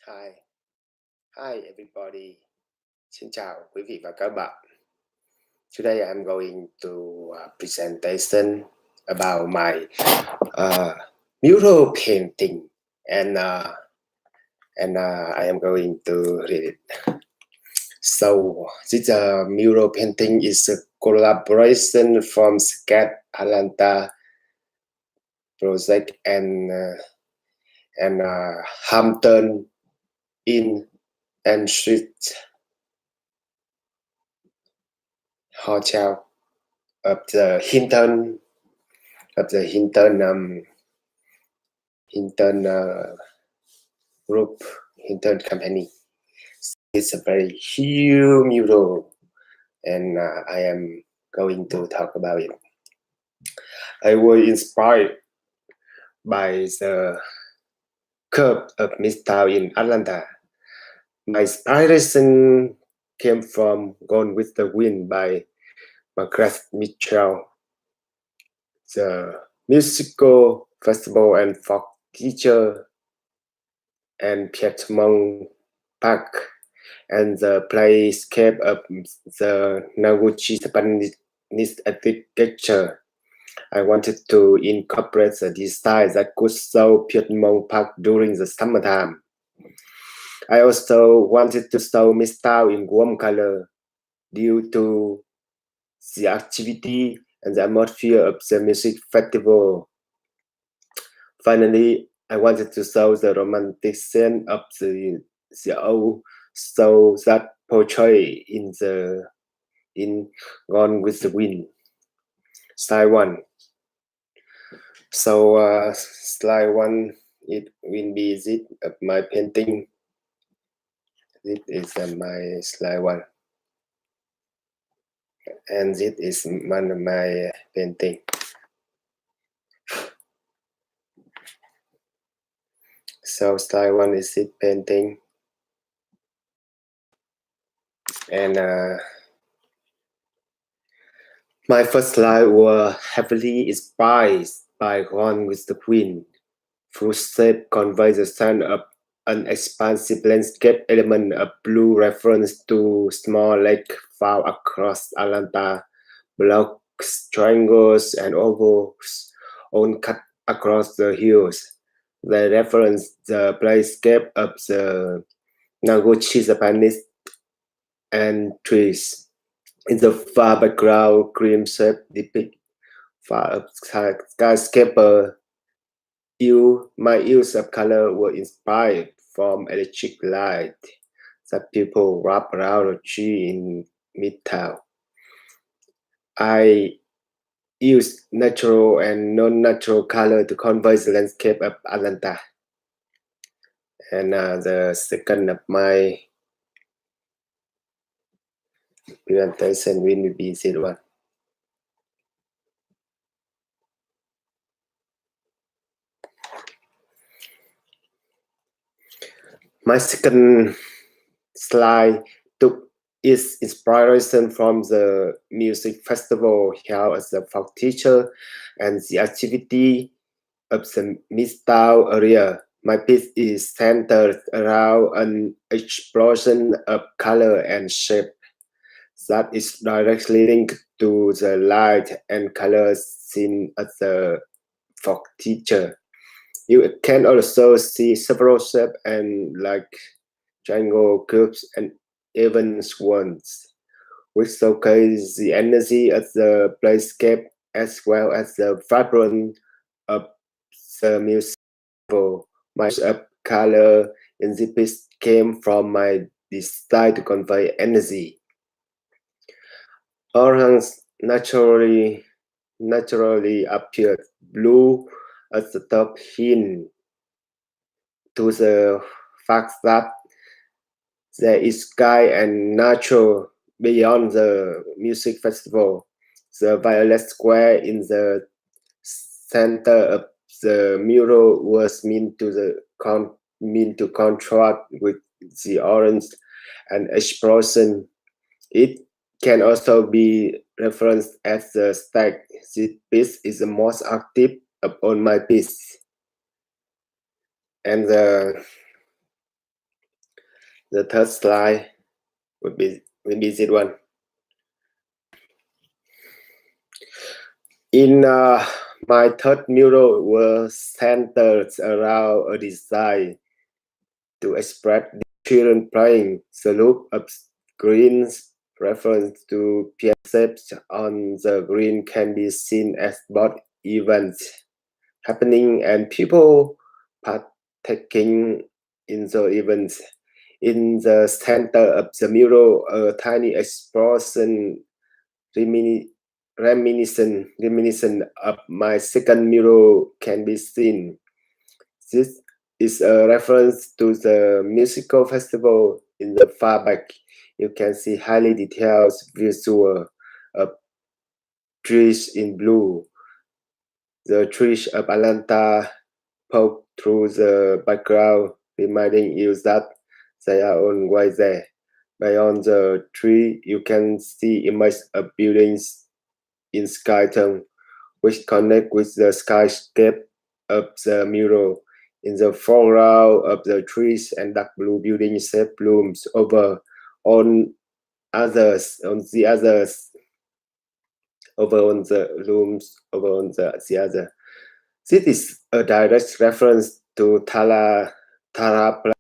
Hi, hi everybody. Xin chào quý vị và các bạn. Today I'm going to presentation about my mural painting, and I am going to read it. So this mural painting is a collaboration from SCAD Atlanta project and Hampton Inn and Suites Hotel of the Hinton group, Hinton company. It's a very huge mural, and I am going to talk about it. I was inspired by the curve of Midtown in Atlanta. My inspiration came from Gone with the Wind by Margaret Mitchell, the musical festival and folk teacher, and Piedmont Park, and the playscape of the Noguchi Japanese architecture. I wanted to incorporate the design that could show Piedmont Park during the summertime. I also wanted to show Midtown in warm color due to the activity and the atmosphere of the music festival. Finally, I wanted to show the romantic scene of the old soul that portrayed in Gone with the Wind. Slide 1. So slide 1, it will be it of my painting. This is my slide 1, and this is one of my painting. So slide 1 is it painting, and my first slide were heavily inspired by Gone with the Wind. Full shape conveys the sense of an expansive landscape element of blue reference to small lake found across Atlanta, blocks, triangles, and ovals, all cut across the hills. They reference the playscape of the Noguchi Japanese and trees. In the far background, cream shape depict far skyscraper. My use of color were inspired from electric light that people wrap around a tree in Midtown. I used natural and non-natural color to convey the landscape of Atlanta. And the second of my presentation will be this one. My second slide took its inspiration from the music festival held at the folk teacher and the activity of the Midtown area. My piece is centered around an explosion of color and shape that is directly linked to the light and color seen at the folk teacher. You can also see several shapes and like triangle, cubes, and even swans, which showcase the energy of the playscape as well as the vibrance of the music. My use of color in the piece came from my desire to convey energy. Orange naturally appeared blue at the top, hint to the fact that there is sky and nature beyond the music festival. The violet square in the center of the mural was meant to contrast with the orange and explosion. It can also be referenced as the stack. This piece is the most active of all my pieces. And the The third slide would be this one. In my third mural was centered around a design to express the children playing. The look of green reference to shapes on the green can be seen as both events happening and people partaking in the events. In the center of the mural, a tiny explosion reminiscent of my second mural can be seen. This is a reference to the musical festival in the far back. You can see highly detailed visual of trees in blue. The trees of Atlanta poke through the background, reminding you that they are always there. Beyond the tree, you can see images of buildings in sky tone, which connect with the skyscape of the mural. In the foreground of the trees and dark blue building shape looms over on the others. This is a direct reference to Tara plan,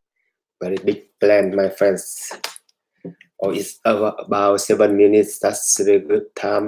very big plan, my friends. Oh, it's about 7 minutes. That's a good time.